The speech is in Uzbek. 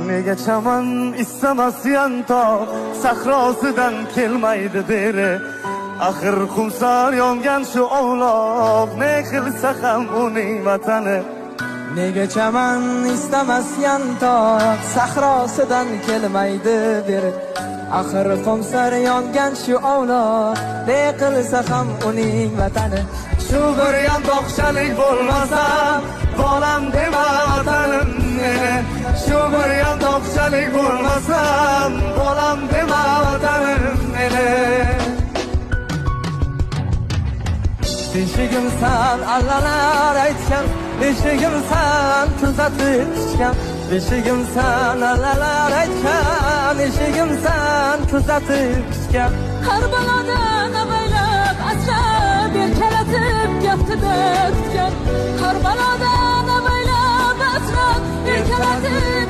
Nega chaman istamasyan tog' sahrosidan kelmaydi beri. Axir qumsar yongan shu ovloq, ne qilsa ham uning vatani. Nega chaman istamasyan tog' sahrosidan kelmaydi beri. Axir qumsar yongan shu ovloq, ne qilsa ham uning vatani. Shu bir yandoqchalik bo'lmasa, bolam dema vatanim meni. Shu bir yandoqchalik bo'lmasa, bolam dema vatanim meni. Beshigimsan allalar aytgan, beshigimsan tuzatib ichgan. Beshigimsan allalar aytgan, beshigimsan tuzatib ichgan. Har balodan avaylab asrab erkalatib gaptida tutgan. Har balodan avaylab asrab erkalatib